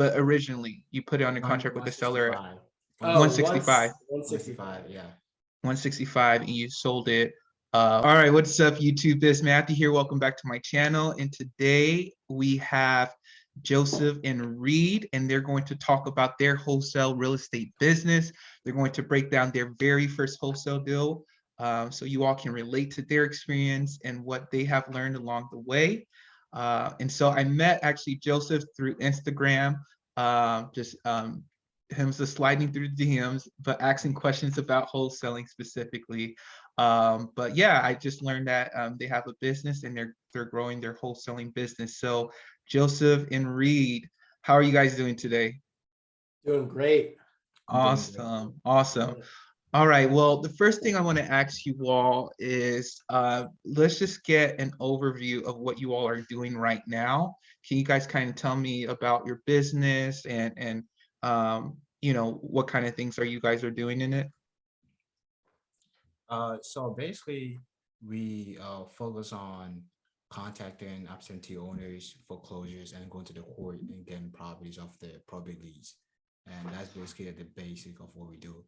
but originally you put it on a contract with the seller at 165. Oh, 165. 165. 165, yeah. 165 and you sold it. All right, what's up, YouTube? It's Matthew here. Welcome back to my channel. And today we have Joseph and Reed, and they're going to talk about their wholesale real estate business. They're going to break down their very first wholesale deal, so you all can relate to their experience and what they have learned along the way. And so I met actually Joseph through Instagram, him just sliding through the DMs, but asking questions about wholesaling specifically. But yeah, I just learned that they have a business and they're growing their wholesaling business. So Joseph and Reed, how are you guys doing today? Doing great. I'm doing great. Awesome. All right, well, the first thing I want to ask you all is let's just get an overview of what you all are doing right now. Can you guys kind of tell me about your business and what kind of things you guys are doing in it? So basically, we focus on contacting absentee owners, foreclosures, and going to the court and getting properties off the probate leads. And that's basically the basic of what we do.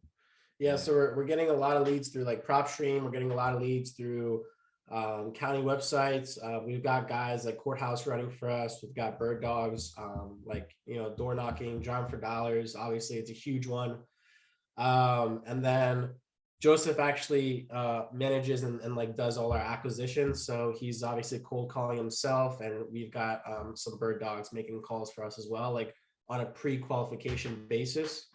Yeah, so we're getting a lot of leads through like PropStream. We're getting a lot of leads through county websites. We've got guys like Courthouse running for us. We've got bird dogs, door knocking, drawing for dollars. Obviously, it's a huge one. And then Joseph actually manages and like does all our acquisitions. So he's obviously cold calling himself, and we've got some bird dogs making calls for us as well, like on a pre-qualification basis.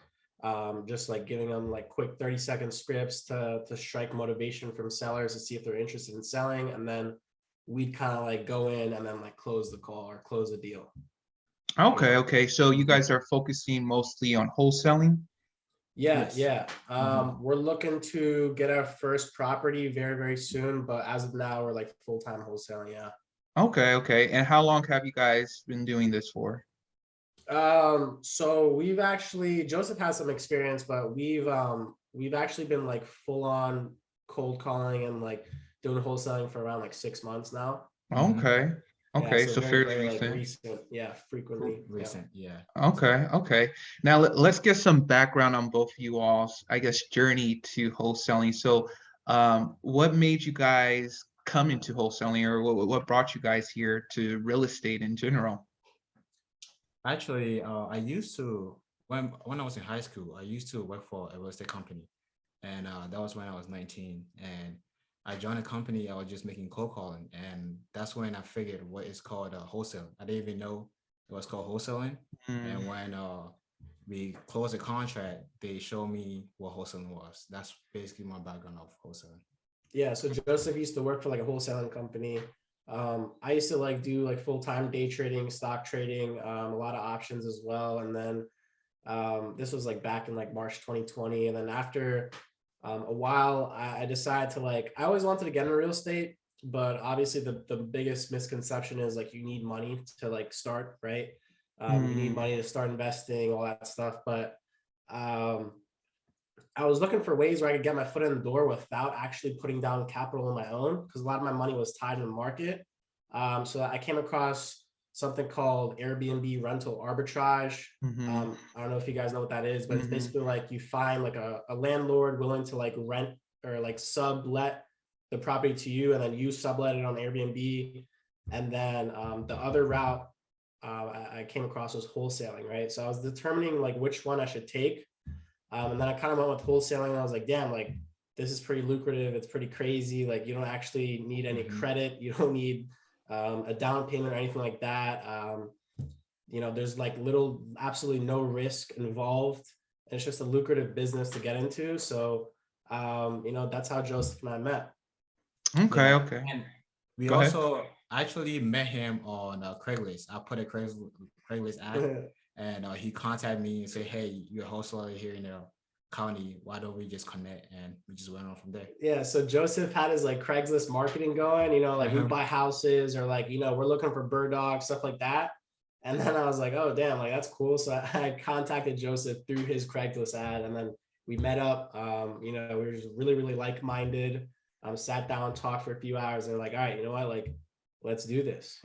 Just like giving them like quick 30-second scripts to strike motivation from sellers to see if they're interested in selling. And then we'd kind of like go in and then like close the call or close the deal. Okay. So you guys are focusing mostly on wholesaling? Yeah, Yes. yeah. We're looking to get our first property very, very soon. But as of now, we're like full-time wholesaling. Yeah. Okay. And how long have you guys been doing this for? So we've actually, Joseph has some experience, but we've actually been like full on cold calling and like doing wholesaling for around like 6 months now. Okay. Yeah, so So very, fairly very like recent. recent. Yeah, frequently. Recent, yeah. Okay. Now let's get some background on both of you all's, I guess, journey to wholesaling. So, what made you guys come into wholesaling, or what brought you guys here to real estate in general? Actually, I used to, when I was in high school, I used to work for a real estate company. And that was when I was 19. And I joined a company, I was just making cold calling. And that's when I figured what is called wholesale. I didn't even know it was called wholesaling. And when we closed the contract, they showed me what wholesaling was. That's basically my background of wholesaling. Yeah, so Joseph used to work for like a wholesaling company. I used to like do like full-time day trading, stock trading, a lot of options as well. And then this was like back in like March 2020. And then after a while, I decided to like, I always wanted to get into real estate, but obviously the biggest misconception is like you need money to like start, right? You need money to start investing, all that stuff. But I was looking for ways where I could get my foot in the door without actually putting down capital on my own, because a lot of my money was tied in the market. So I came across something called Airbnb rental arbitrage. I don't know if you guys know what that is, but it's basically like you find like a landlord willing to like rent or like sublet the property to you, and then you sublet it on Airbnb. And then the other route I came across was wholesaling, right? So I was determining like which one I should take. And then I kind of went with wholesaling, and I was like, damn, like this is pretty lucrative. It's pretty crazy. Like you don't actually need any credit. You don't need a down payment or anything like that. There's like absolutely no risk involved. It's just a lucrative business to get into. So, that's how Joseph and I met. Okay. And we Go ahead. also actually met him on Craigslist. I put a Craigslist ad, and he contacted me and said, "Hey, you're a wholesaler here in the county. Why don't we just connect?" And we just went on from there. Yeah. So Joseph had his like Craigslist marketing going. Like we buy houses, or like we're looking for bird dogs, stuff like that. And then I was like, oh damn, like that's cool. So I contacted Joseph through his Craigslist ad, and then we met up. We were just really, really like-minded. Sat down, talked for a few hours, and like, all right, you know what, like, let's do this.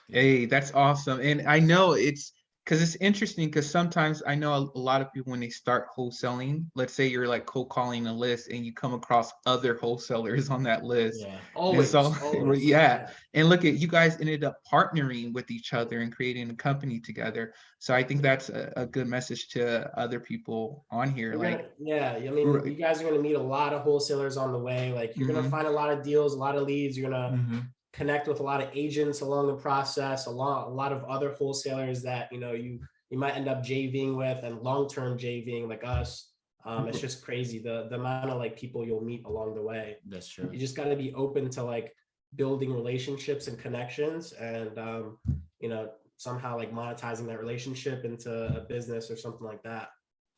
Hey, that's awesome. And I know it's because it's interesting because sometimes I know a lot of people when they start wholesaling, let's say you're like cold calling a list and you come across other wholesalers on that list. Yeah. And so, Always. yeah. Yeah. And look at you guys ended up partnering with each other and creating a company together. So I think that's a good message to other people on here. You're Like, gonna, yeah, I mean, you guys are gonna meet a lot of wholesalers on the way. Like, you're gonna mhm, find a lot of deals, a lot of leads. You're gonna Mm-hmm. connect with a lot of agents along the process, a lot of other wholesalers that you might end up JVing with and long-term JVing like us. It's just crazy the amount of like people you'll meet along the way. That's true. You just got to be open to like building relationships and connections, and somehow like monetizing that relationship into a business or something like that.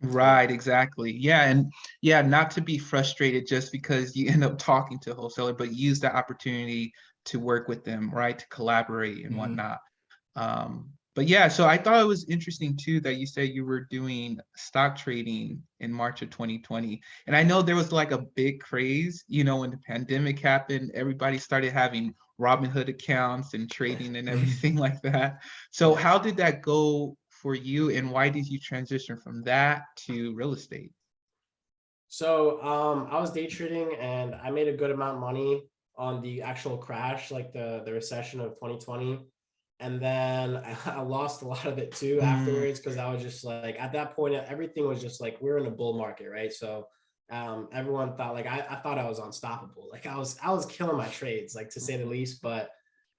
right, exactly. Yeah, and yeah, not to be frustrated just because you end up talking to a wholesaler, but use that opportunity to work with them, right? To collaborate and Mm-hmm. whatnot. But yeah, so I thought it was interesting too that you said you were doing stock trading in March of 2020. And I know there was like a big craze, when the pandemic happened, everybody started having Robinhood accounts and trading and everything like that. So Yeah. how did that go for you and why did you transition from that to real estate? So I was day trading and I made a good amount of money on the actual crash, like the recession of 2020. And then I lost a lot of it too Mm, afterwards because I was just like at that point everything was just like we were in a bull market, right? So everyone thought like I thought I was unstoppable. Like I was killing my trades, like to say the least. But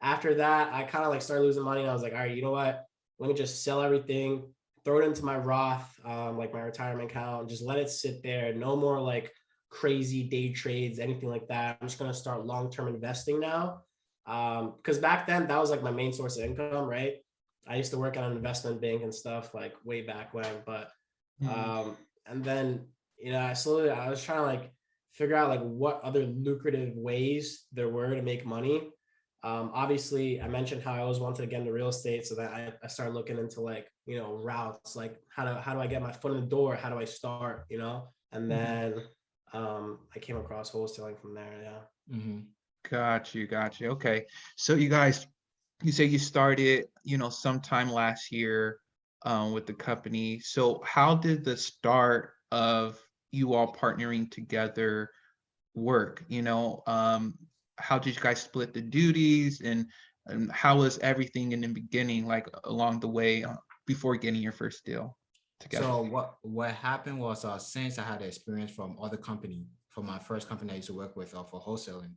after that, I kind of like started losing money and I was like, all right, you know what? Let me just sell everything, throw it into my Roth, like my retirement account, just let it sit there. No more like crazy day trades, anything like that. I'm just gonna start long-term investing now. Because back then that was like my main source of income, right? I used to work at an investment bank and stuff like way back when, but mm, and then I was trying to like figure out like what other lucrative ways there were to make money. Obviously I mentioned how I always wanted to get into real estate, so that I started looking into like routes, like how do I get my foot in the door, how do I start, and mhm. then I came across wholesaling from there. Yeah. Mm-hmm. Got you. Okay. So you say you started, sometime last year with the company. So how did the start of you all partnering together work? How did you guys split the duties and how was everything in the beginning, like along the way before getting your first deal together? So what happened was since I had experience from other company, from my first company I used to work with for wholesaling,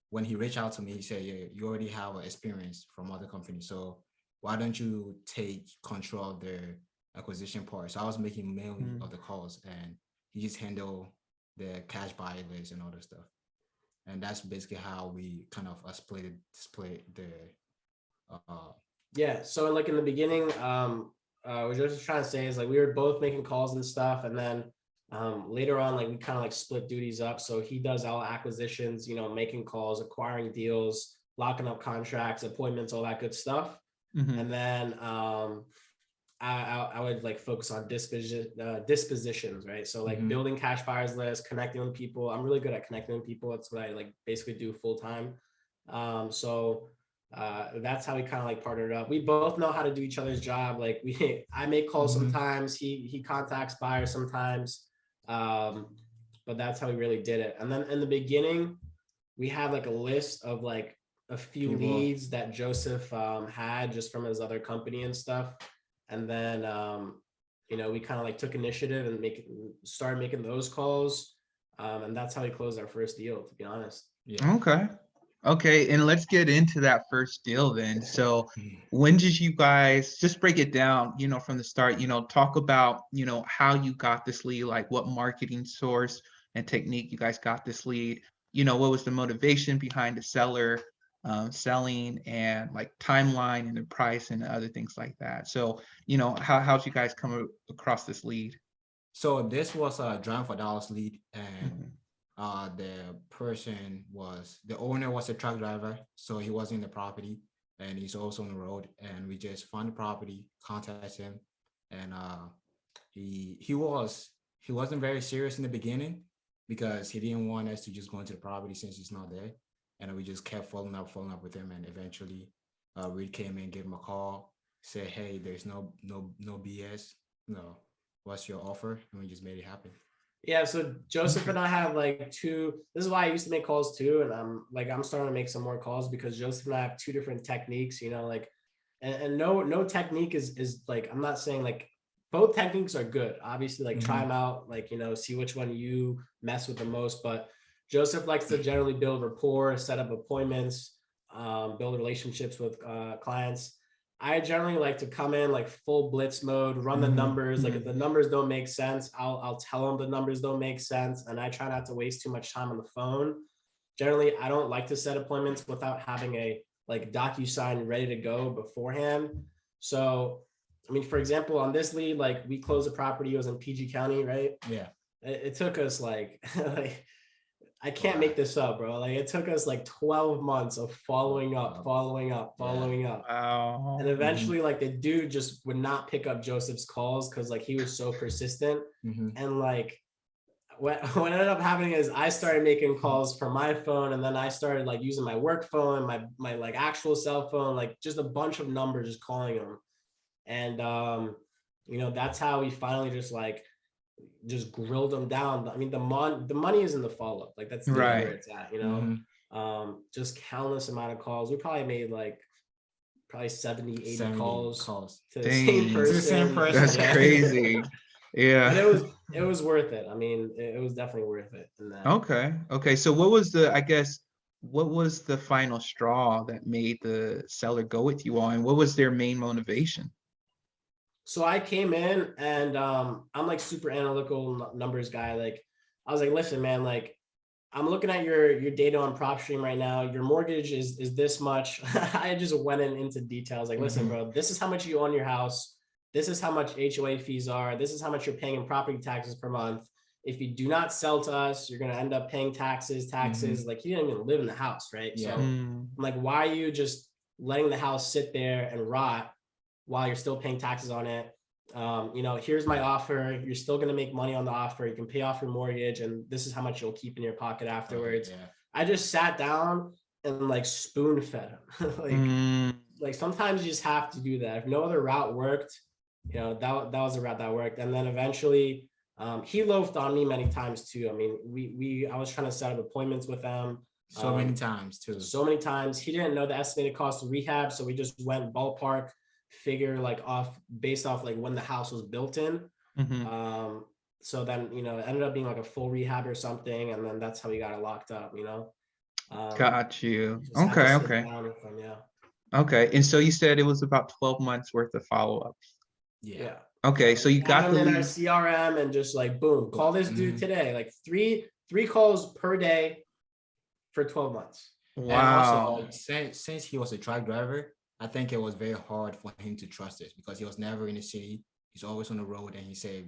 when he reached out to me, he said, "Yeah, you already have experience from other companies, so why don't you take control of the acquisition part?" So I was making mainly Mm. of the calls, and he just handled the cash buy list and all that stuff. And that's basically how we kind of split the uh Yeah, so like in the beginning, what I was just trying to say is like we were both making calls and stuff, and then later on, like we kind of like split duties up. So he does all acquisitions, making calls, acquiring deals, locking up contracts, appointments, all that good stuff. Mhm. And then I would like focus on dispositions, right? So like mhm. building cash buyers list, connecting with people. I'm really good at connecting with people. That's what I like basically do full time. So that's how we kind of like partnered up. We both know how to do each other's job. Like I make calls Mhm. sometimes. He contacts buyers sometimes. Um, but that's how we really did it. And then in the beginning, we had like a list of like a few People. leads that Joseph had just from his other company and stuff. And then we kind of like took initiative and started making those calls. And that's how we closed our first deal, to be honest. Yeah. Okay. Okay, and let's get into that first deal then. So Mhm. when did you guys just break it down, from the start, talk about, how you got this lead, like what marketing source and technique you guys got this lead, what was the motivation behind the seller selling and like timeline and the price and other things like that. So, how'd you guys come across this lead? So this was a Drive for Dallas lead, and Mhm. the owner was a truck driver, so he was in the property, and he's also on the road. And we just found the property, contacted him, and he wasn't very serious in the beginning because he didn't want us to just go into the property since he's not there, and we just kept following up with him, and eventually, we came in, gave him a call. say, hey, there's no BS. No, what's your offer? And we just made it happen. Yeah, so Joseph and I have like this is why I used to make calls too. And I'm starting to make some more calls because Joseph and I have two different techniques, like, and no technique is like, I'm not saying like both techniques are good. Obviously, like try them out, like, see which one you mess with the most. But Joseph likes to generally build rapport, set up appointments, build relationships with clients. I generally like to come in like full blitz mode, run the numbers. Like if the numbers don't make sense, I'll tell them the numbers don't make sense. And I try not to waste too much time on the phone. Generally, I don't like to set appointments without having a like DocuSign ready to go beforehand. So, I mean, for example, on this lead, like we closed the property, it was in PG County, right? Yeah. It took us like, like I can't make this up, bro. Like it took us like 12 months of following up. Wow. And eventually, like the dude just would not pick up Joseph's calls because like he was so persistent. And like what ended up happening is I started making calls from my phone, and then I started like using my work phone, my like actual cell phone, like just a bunch of numbers, just calling him. And that's how we finally just grilled them down. I mean, the money is in the follow-up. Like that's Right. where it's at, just countless amount of calls. We probably made like 70 calls to the same person. To the same person. That's crazy. Yeah. But it was worth it. I mean, it was definitely worth it. Okay. So what was the final straw that made the seller go with you all, and what was their main motivation? So I came in and I'm like super analytical numbers guy. Like I was like, listen, man, like I'm looking at your data on PropStream right now. Your mortgage is this much. I just went into details. Like, listen, bro, this is how much you own your house. This is how much HOA fees are. This is how much you're paying in property taxes per month. If you do not sell to us, you're going to end up paying taxes. Like you didn't even live in the house, right? Yeah. So I'm like, why are you just letting the house sit there and rot while you're still paying taxes on it? Here's my offer. You're still going to make money on the offer. You can pay off your mortgage, and this is how much you'll keep in your pocket afterwards. I just sat down and like spoon fed him. Like sometimes you just have to do that. If no other route worked, that was a route that worked. And then eventually he loafed on me many times too. I mean, I was trying to set up appointments with him so many times too. So many times. He didn't know the estimated cost of rehab, so we just went ballpark figure like based off like when the house was built in. So then it ended up being like a full rehab or something, and then that's how we got it locked up. Got you. Okay. Okay. And so you said it was about 12 months worth of follow-ups. Yeah. Okay. So you got them in our CRM and just like boom, call this dude today. Like three calls per day for 12 months. Wow. And also, since he was a truck driver, I think it was very hard for him to trust us because he was never in the city. He's always on the road, and he said,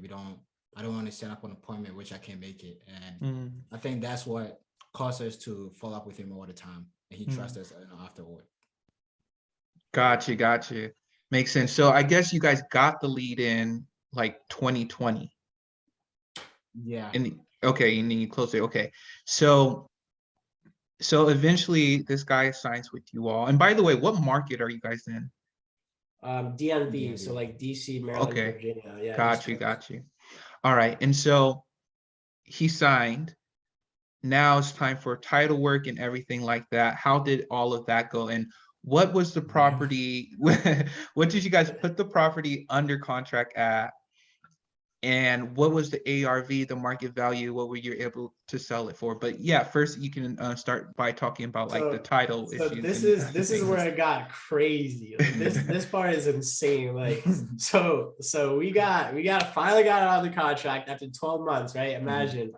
I don't want to set up an appointment, which I can't make it. And I think that's what caused us to follow up with him all the time. And he trusts us afterward. Got you. Makes sense. So I guess you guys got the lead in like 2020. Yeah. And okay, and then you close it. Okay. So eventually this guy signs with you all. And by the way, what market are you guys in? DMV, so like DC, Maryland, okay. Virginia. Yeah. Got you. All right. And so he signed. Now it's time for title work and everything like that. How did all of that go? And what was the property? What did you guys put the property under contract at? And what was the ARV, the market value? What were you able to sell it for? But yeah, first you can start by talking about like the title issues. This is where it got crazy. Like, this part is insane. Like so we finally got out of the contract after 12 months, right? Imagine.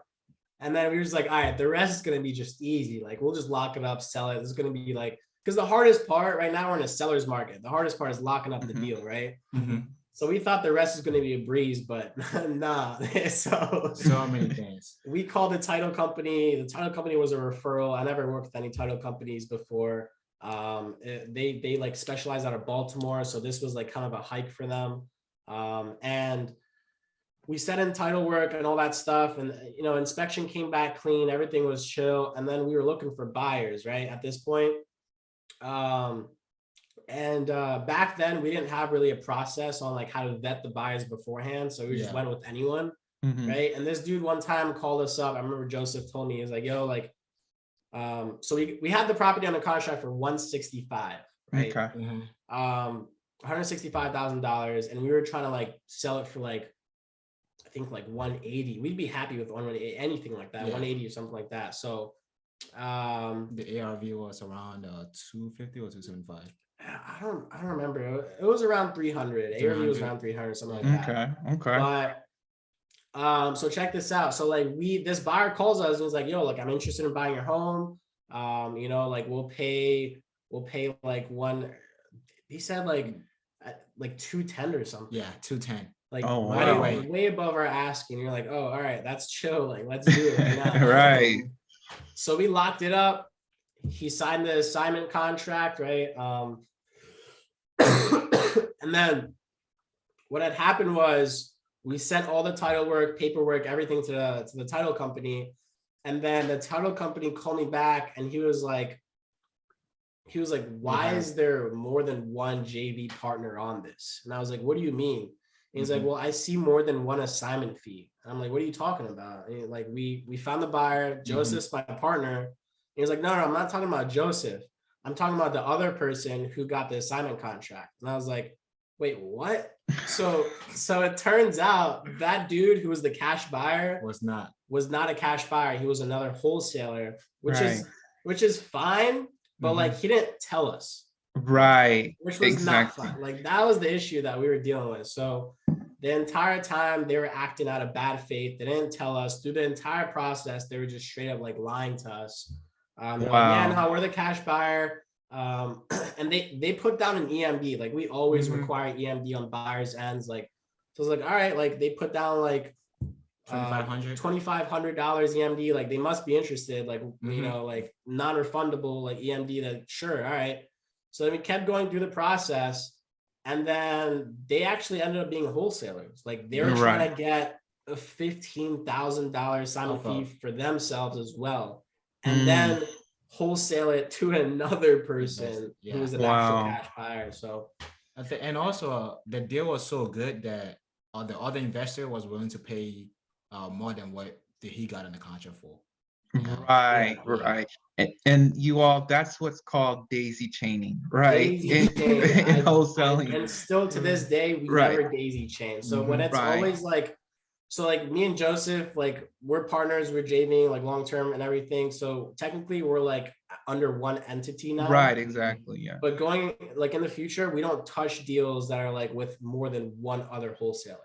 And then we were just like, all right, the rest is gonna be just easy. Like we'll just lock it up, sell it. This is gonna be like, because the hardest part right now, we're in a seller's market. The hardest part is locking up the deal, right? So we thought the rest is going to be a breeze, but nah. So many things. We called the title company. The title company was a referral. I never worked with any title companies before. They like specialize out of Baltimore, so this was like kind of a hike for them. And we set in title work and all that stuff, and inspection came back clean. Everything was chill, and then we were looking for buyers. Right at this point, And back then we didn't have really a process on like how to vet the buyers beforehand. So we just went with anyone. Mhm. Right. And this dude one time called us up. I remember Joseph told me, he was like, yo, like, so we had the property on the contract for 165, right? Okay. $165,000. And we were trying to like sell it for like, I think like 180. We'd be happy with 180, anything like that, 180 or something like that. So the ARV was around 250 or 275. I don't remember. It was around 300. ARV was around 300, something like that. Okay. But so check this out. So like this buyer calls us and was like, yo, like I'm interested in buying your home. You know, like we'll pay like he said like 210 or something. Yeah, 210. Like wow. way above our asking. You're like, oh, all right, that's chill. Like, let's do it right now. Right. So we locked it up. He signed the assignment contract, right? And then what had happened was we sent all the title work, paperwork, everything to the title company. And then the title company called me back and he was like, why is there more than one JV partner on this? And I was like, what do you mean? And he's like, well, I see more than one assignment fee. And I'm like, what are you talking about? And like, we found the buyer, Joseph's my partner. And he was like, no, I'm not talking about Joseph. I'm talking about the other person who got the assignment contract. And I was like, wait, what? So it turns out that dude who was the cash buyer was not a cash buyer. He was another wholesaler, which is fine, but like he didn't tell us. Right. Which was not fun. Like that was the issue that we were dealing with. So the entire time they were acting out of bad faith. They didn't tell us through the entire process. They were just straight up like lying to us. They're like, yeah, no, we're the cash buyer. And they put down an EMD. Like we always require EMD on buyers' ends. Like, so it's like, all right, like they put down like $2,500 EMD. Like they must be interested. Like, you know, like non-refundable, like EMD. That sure, all right. So then we kept going through the process, and then they actually ended up being wholesalers. Like they were trying to get a $15,000 assignment fee for themselves as well, and then wholesale it to another person who was an actual cash buyer. So, and also the deal was so good that the other investor was willing to pay more than what he got in the contract for. Right. And you all, that's what's called daisy chaining, right? In wholesaling. And still to this day, we never daisy chain. So when it's always like, so like me and Joseph, like we're partners, we're JVing like long-term and everything. So technically we're like under one entity now. Right, exactly. Yeah. But going like in the future, we don't touch deals that are like with more than one other wholesaler.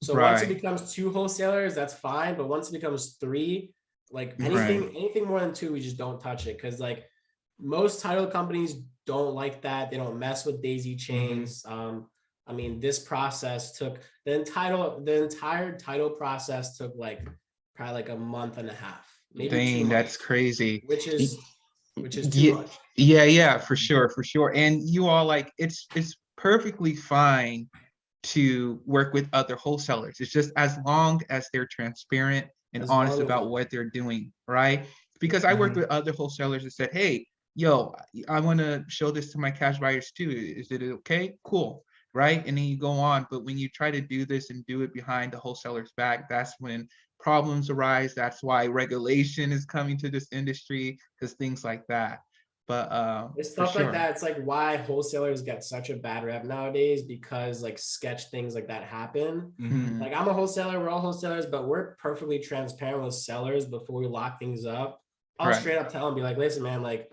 So once it becomes two wholesalers, that's fine. But once it becomes three, like anything more than two, we just don't touch it. Cause like most title companies don't like that. They don't mess with daisy chains. I mean, this process took the entire title process took like probably like a month and a half. Maybe 2 months, that's crazy. Which is too much. Yeah, for sure. And you all like it's perfectly fine to work with other wholesalers. It's just as long as they're transparent and honest about what they're doing, right? Because I worked with other wholesalers that said, hey, yo, I want to show this to my cash buyers too. Is it okay? Cool. Right. And then you go on. But when you try to do this and do it behind the wholesaler's back, that's when problems arise. That's why regulation is coming to this industry, because things like that. But it's stuff like that. It's like why wholesalers get such a bad rep nowadays, because like sketch things like that happen. Like I'm a wholesaler, we're all wholesalers, but we're perfectly transparent with sellers before we lock things up. I'll straight up tell them, be like, listen, man, like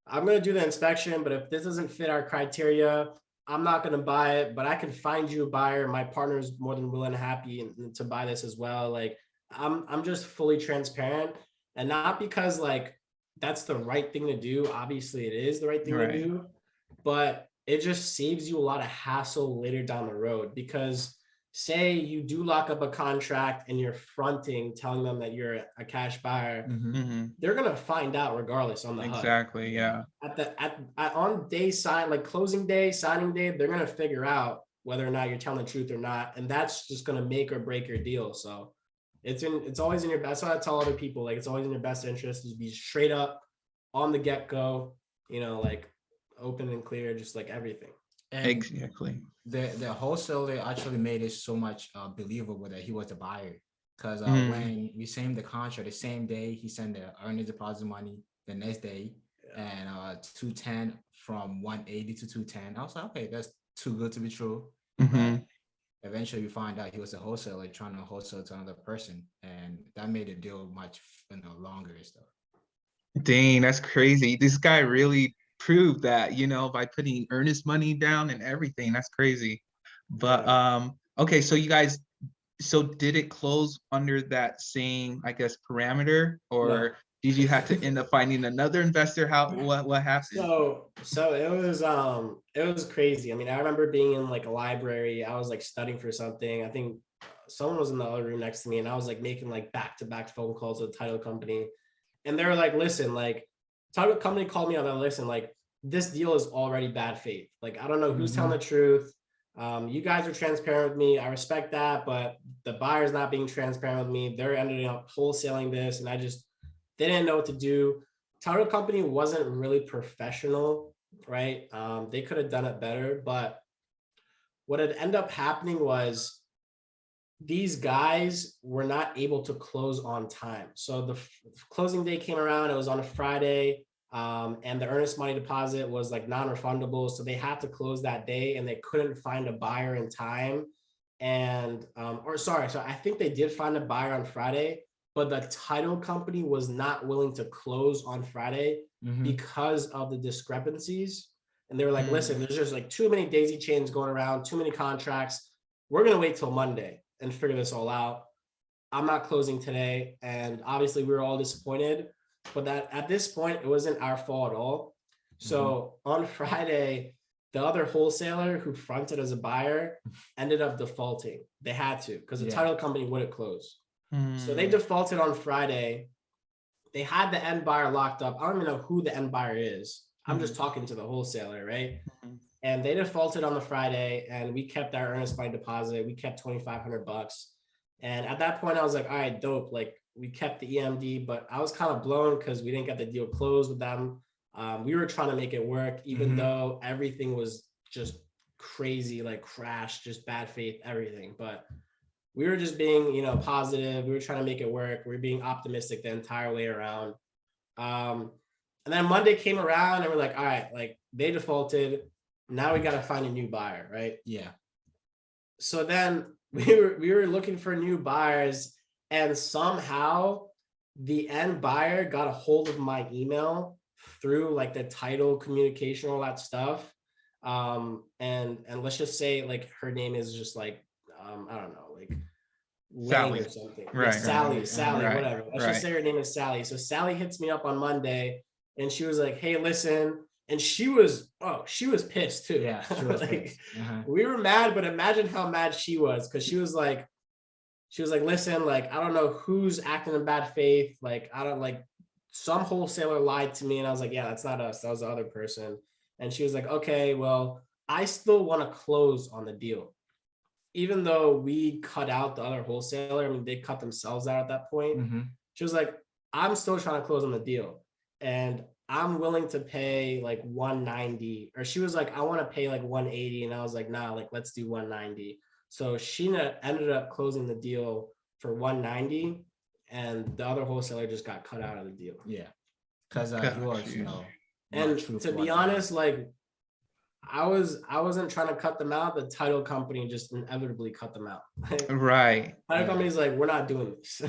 I'm gonna do the inspection, but if this doesn't fit our criteria, I'm not going to buy it, but I can find you a buyer. My partner is more than willing and happy to buy this as well. Like I'm just fully transparent, and not because like that's the right thing to do. Obviously it is the right thing to do, but it just saves you a lot of hassle later down the road. Because say you do lock up a contract and you're fronting, telling them that you're a cash buyer, they're going to find out regardless on the HUD. Exactly. Yeah. On day sign, like closing day, signing day, they're going to figure out whether or not you're telling the truth or not. And that's just going to make or break your deal. So it's always in your best. That's what I tell other people. Like it's always in your best interest to be straight up on the get-go, you know, like open and clear, just like everything. And Exactly. the wholesaler actually made it so much believable that he was the buyer. Because when we sent him the contract, the same day he sent the earnest deposit money. The next day, and 210 from 180 to 210. I was like, okay, that's too good to be true. But eventually, we find out he was a wholesaler trying to wholesale to another person, and that made the deal much longer and stuff. Dang, that's crazy. This guy really proved that, by putting earnest money down and everything. That's crazy. But okay, so you guys, so did it close under that same, I guess, parameter, or No. did you have to end up finding another investor? What happened? So it was crazy. I mean, I remember being in like a library. I was like studying for something. I think someone was in the other room next to me, and I was like making like back-to-back phone calls with the title company. And they were like, listen, like, title company called me on that, listen, like, this deal is already bad faith. Like, I don't know who's telling the truth. You guys are transparent with me. I respect that, but the buyer's not being transparent with me. They're ending up wholesaling this, and they didn't know what to do. Title company wasn't really professional, right? They could have done it better, but what had ended up happening was these guys were not able to close on time. So the closing day came around, it was on a Friday, and the earnest money deposit was like non-refundable. So they had to close that day and they couldn't find a buyer in time. And, so I think they did find a buyer on Friday, but the title company was not willing to close on Friday because of the discrepancies. And they were like, listen, there's just like too many daisy chains going around, too many contracts. We're going to wait till Monday and figure this all out. I'm not closing today. And obviously we were all disappointed, but that at this point, it wasn't our fault at all. So on Friday, the other wholesaler who fronted as a buyer ended up defaulting. They had to, because the title company wouldn't close. So they defaulted on Friday. They had the end buyer locked up. I don't even know who the end buyer is. I'm just talking to the wholesaler, right? And they defaulted on the Friday, and we kept our earnest money deposit. We kept $2,500. And at that point, I was like, all right, dope. Like, we kept the EMD, but I was kind of blown because we didn't get the deal closed with them. We were trying to make it work, even though everything was just crazy, like crash, just bad faith, everything. But we were just being, positive. We were trying to make it work. We were being optimistic the entire way around. And then Monday came around and we're like, all right, like they defaulted. Now we got to find a new buyer, right? Yeah. So then we were looking for new buyers, and somehow the end buyer got a hold of my email through like the title communication, all that stuff. And let's just say like her name is just like I don't know, like Lang Sally. or something. Right. Sally, right, whatever. Let's just say her name is Sally. So Sally hits me up on Monday and she was like, hey, listen. And she was pissed too. Yeah, she was like, pissed. We were mad, but imagine how mad she was, because she was like, listen, like, I don't know who's acting in bad faith. Like, I don't like, some wholesaler lied to me. And I was like, yeah, that's not us. That was the other person. And she was like, okay, well, I still want to close on the deal. Even though we cut out the other wholesaler, I mean, they cut themselves out at that point. She was like, I'm still trying to close on the deal. And I'm willing to pay like 190, or she was like, I want to pay like 180. And I was like, nah, like, let's do 190. So she ended up closing the deal for 190, and the other wholesaler just got cut out of the deal. Yeah. Because he was, and to be honest, like, I wasn't trying to cut them out. The title company just inevitably cut them out. Right. Title company's like, we're not doing this.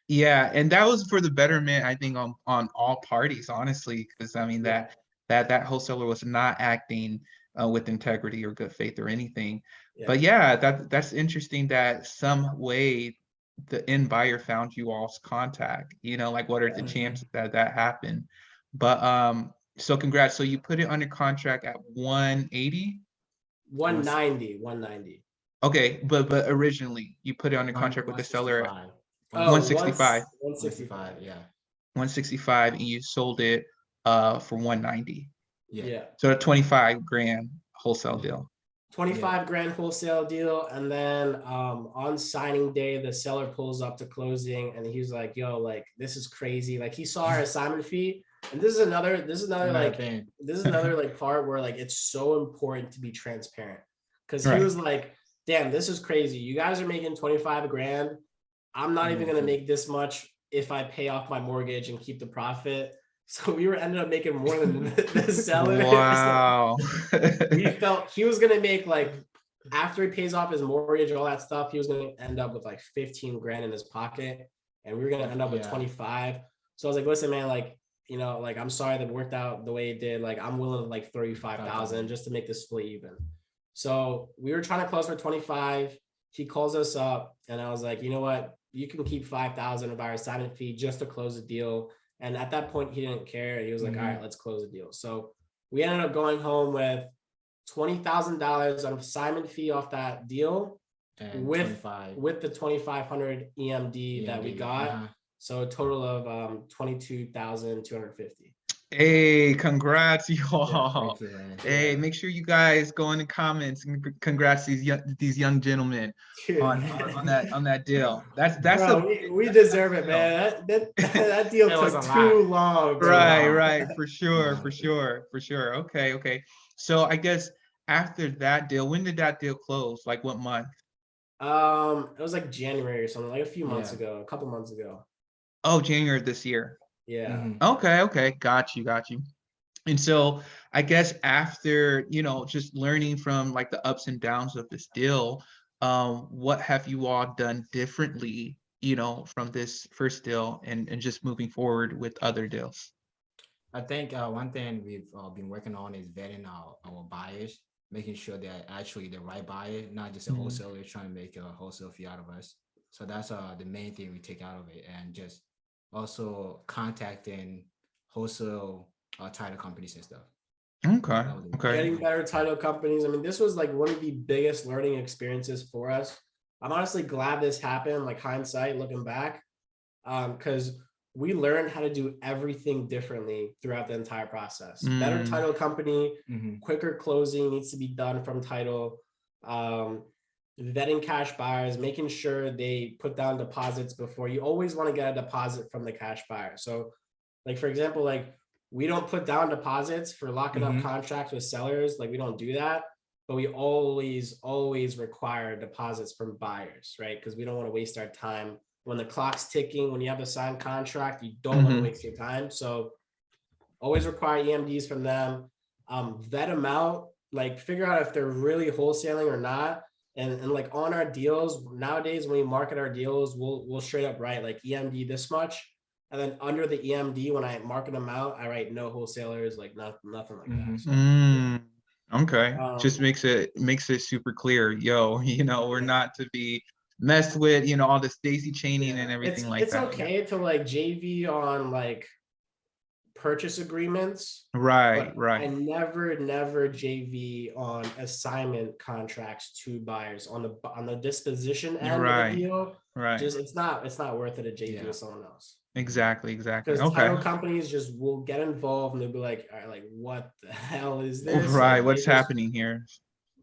Yeah, and that was for the betterment, I think, on all parties, honestly, because I mean that wholesaler was not acting with integrity or good faith or anything. But yeah, that's interesting that some way the end buyer found you all's contact. Like, what are the chances that happened? But so congrats. So you put it under contract at 180? 190. Okay, but originally you put it under contract with the seller at 165. 165, yeah. 165, and you sold it for 190. Yeah. So a 25 grand wholesale deal. 25 grand wholesale deal. And then on signing day, the seller pulls up to closing and he's like, yo, like, this is crazy. Like, he saw our assignment fee And this is another thing. this is another like part where like it's so important to be transparent. Because he Right. was like, damn, this is crazy. You guys are making 25 grand. I'm not even gonna make this much if I pay off my mortgage and keep the profit. So we were ended up making more than the seller. Wow. We felt he was gonna make like after he pays off his mortgage, all that stuff, he was gonna end up with like 15 grand in his pocket, and we were gonna end up with 25. So I was like, listen, man, like, you know, like I'm sorry that worked out the way it did. Like I'm willing to like 35,000 just to make this split even. So we were trying to close for 25. He calls us up, and I was like, you know what? You can keep 5,000 of our assignment fee just to close the deal. And at that point, he didn't care. He was like, all right, let's close the deal. So we ended up going home with $20,000 on assignment fee off that deal, And with 25. with the 2,500 EMD that we got. Uh-huh. So a total of 22,250. Hey, congrats, y'all. Thank you, man. Hey, make sure you guys go in the comments and congrats these young gentlemen on that deal. That's Bro, we deserve it, man. That deal It was took a too lot. long. Bro. right, for sure. Okay. So I guess after that deal, when did that deal close? Like what month? It was like January or something, like a few months Yeah. ago, a couple months ago. Oh, January of this year. Yeah. Okay. Got you. And so I guess after, just learning from like the ups and downs of this deal, what have you all done differently, from this first deal and just moving forward with other deals? I think one thing we've been working on is vetting our buyers, making sure they're actually the right buyer, not just a wholesaler trying to make a wholesale fee out of us. So that's the main thing we take out of it, and just also contacting wholesale title companies and stuff. Okay. Getting better title companies. I mean, this was like one of the biggest learning experiences for us. I'm honestly glad this happened, like hindsight, looking back, because we learned how to do everything differently throughout the entire process. Better title company, quicker closing needs to be done from title, vetting cash buyers, making sure they put down deposits before. You always want to get a deposit from the cash buyer. So like, for example, like we don't put down deposits for locking up contracts with sellers. Like we don't do that, but we always require deposits from buyers, right? Because we don't want to waste our time. When the clock's ticking, when you have a signed contract, you don't want to waste your time. So always require EMDs from them, vet them out, like figure out if they're really wholesaling or not. And like on our deals nowadays, when we market our deals, we'll straight up write like EMD this much. And then under the EMD, when I market them out, I write no wholesalers, like nothing like that. So, okay. Just makes it super clear. We're not to be messed with, all this daisy chaining and everything like that. It's okay to like JV on like purchase agreements. Right. I never JV on assignment contracts to buyers on the disposition end of the deal. Right. Just it's not worth it to JV with someone else. Exactly. Because title companies just will get involved and they'll be like, all right, like what the hell is this? Right. Like, what's happening here?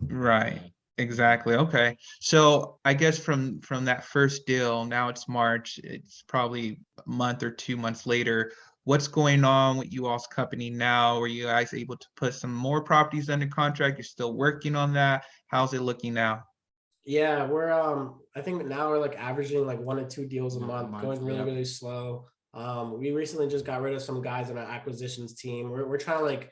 Right. Exactly. Okay. So I guess from that first deal, now it's March, it's probably a month or 2 months later. What's going on with you all's company now? Were you guys able to put some more properties under contract? You're still working on that? How's it looking now? Yeah, we're I think now we're like averaging like 1 to 2 deals a month, going really slow. We recently just got rid of some guys on our acquisitions team. We're trying to like,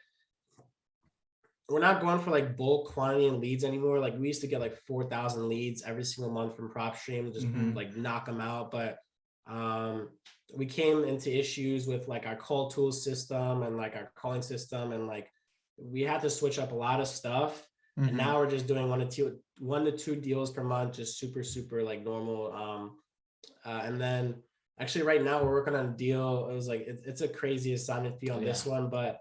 we're not going for like bulk quantity and leads anymore. Like we used to get like 4,000 leads every single month from PropStream, just like knock them out. But we came into issues with like our call tool system and like our calling system, and like we had to switch up a lot of stuff. And now we're just doing 1 to 2 deals per month, just super like normal. And then actually right now we're working on a deal. It was like it's a crazy assignment fee on this one, but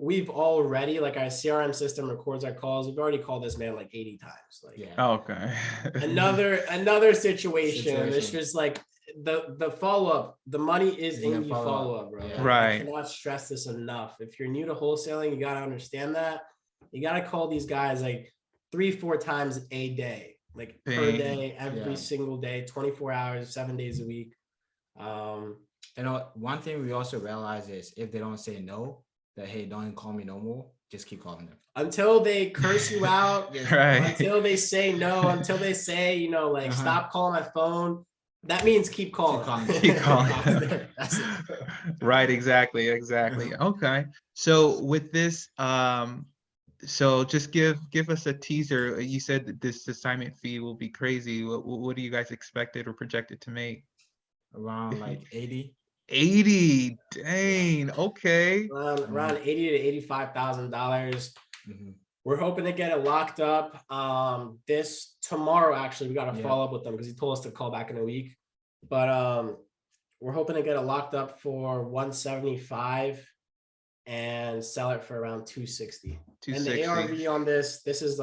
we've already, like, our CRM system records our calls. We've already called this man like 80 times. Like, okay. another situation. It's just like the follow-up, the money is in the follow-up, bro. Yeah. Right. I cannot stress this enough. If you're new to wholesaling, you gotta understand that. You gotta call these guys like 3-4 times a day, like per day, every single day, 24 hours, 7 days a week. You know, one thing we also realize is if they don't say no, that hey, don't call me no more. Just keep calling them until they curse you out, Right. until they say no, until they say, you know, like stop calling my phone. That means keep calling. Keep calling. That's it. Right, exactly. Okay. So with this, so just give us a teaser. You said that this assignment fee will be crazy. What do you guys expected or projected to make? Around like 80. 80. Dang. Okay. Around $80 to $85,000. Mhm. We're hoping to get it locked up this tomorrow. Actually, we got to Yeah. follow up with them because he told us to call back in a week. But we're hoping to get it locked up for 175 and sell it for around 260. And the 260. ARV on this is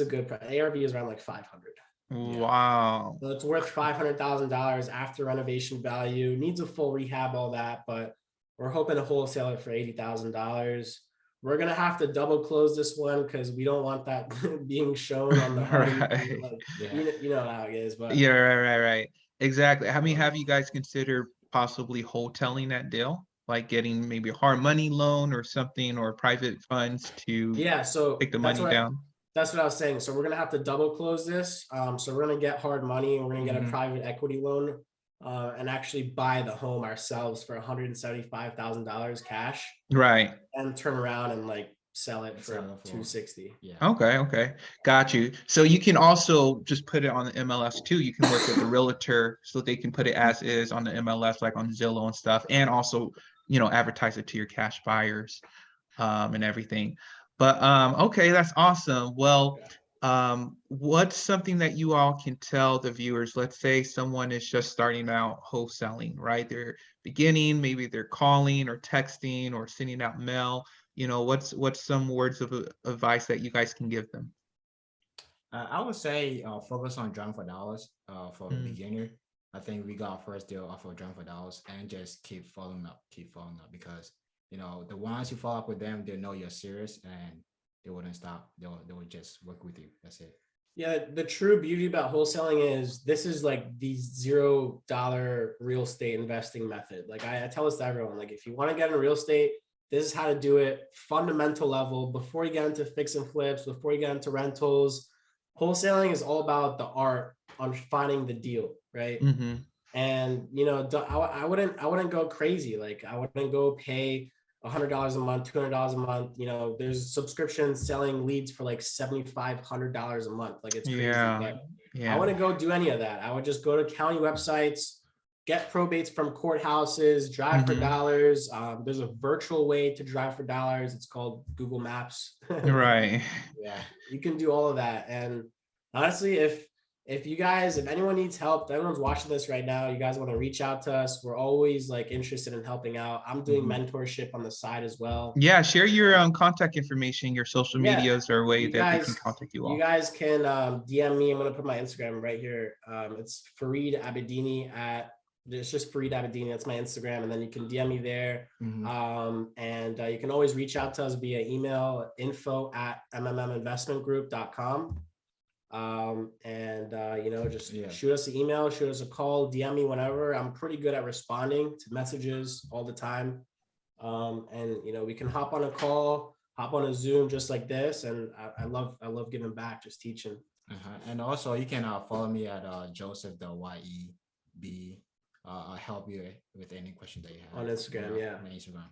a good price. ARV is around like 500. Wow. So it's worth $500,000 after renovation value. Needs a full rehab, all that, but we're hoping to wholesale it for $80,000. We're gonna have to double close this one because we don't want that being shown on the home. Right. Like, Yeah. you know how it is, but Yeah, right. Exactly. I mean, have you guys considered possibly wholesaling that deal? Like getting maybe a hard money loan or something or private funds to yeah. So take the money down? that's what I was saying. So we're gonna have to double close this. So we're gonna get hard money and we're gonna get a private equity loan and actually buy the home ourselves for $175,000 cash Right. and turn around and like sell it for Sell it for- 260. Yeah. Okay. Got you. So you can also just put it on the MLS too. You can work with the realtor so they can put it as is on the MLS, like on Zillow and stuff, and also, advertise it to your cash buyers and everything. But okay, that's awesome. Well, what's something that you all can tell the viewers? Let's say someone is just starting out wholesaling, right? They're beginning, maybe they're calling or texting or sending out mail. What's some words of advice that you guys can give them? I would say focus on drawing for dollars for a Mm. beginner. I think we got our first deal off of drawing for dollars and just keep following up because the ones you follow up with them, they know you're serious and they wouldn't stop. They would just work with you. That's it. Yeah, the true beauty about wholesaling is this is like the $0 real estate investing method. Like I tell this to everyone, like if you want to get in real estate, this is how to do it. Fundamental level before you get into fix and flips, before you get into rentals. Wholesaling is all about the art on finding the deal, right? Mm-hmm. And I wouldn't go crazy. Like I wouldn't go pay $100 a month, $200 a month. There's subscriptions selling leads for like $7,500 a month. Like it's crazy. But I wouldn't go do any of that. I would just go to county websites, get probates from courthouses, drive for dollars. There's a virtual way to drive for dollars. It's called Google Maps. Right. Yeah, you can do all of that. And honestly, if anyone needs help, if everyone's watching this right now, you guys want to reach out to us. We're always like interested in helping out. I'm doing mentorship on the side as well. Yeah, share your contact information, your social medias, or a way that they can contact you all. You guys can DM me. I'm gonna put my Instagram right here. It's Fareed Abedini it's just Fareed Abedini. That's my Instagram, and then you can DM me there. And you can always reach out to us via email, info@mmminvestmentgroup.com. Just shoot us an email, shoot us a call, DM me whenever. I'm pretty good at responding to messages all the time. We can hop on a call, hop on a Zoom just like this. And I love giving back, just teaching. And also you can follow me at Joseph the YEB. I'll help you with any question that you have on Instagram. On Instagram.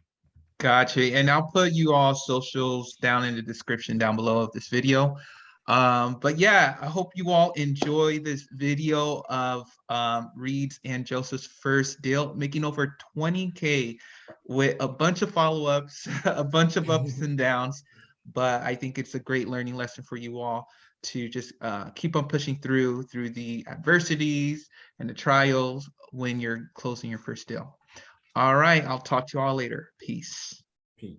Gotcha. And I'll put you all socials down in the description down below of this video. But yeah, I hope you all enjoy this video of Reed's and Joseph's first deal, making over 20K with a bunch of follow-ups, a bunch of ups and downs. But I think it's a great learning lesson for you all to just keep on pushing through the adversities and the trials when you're closing your first deal. All right, I'll talk to you all later. Peace. Peace.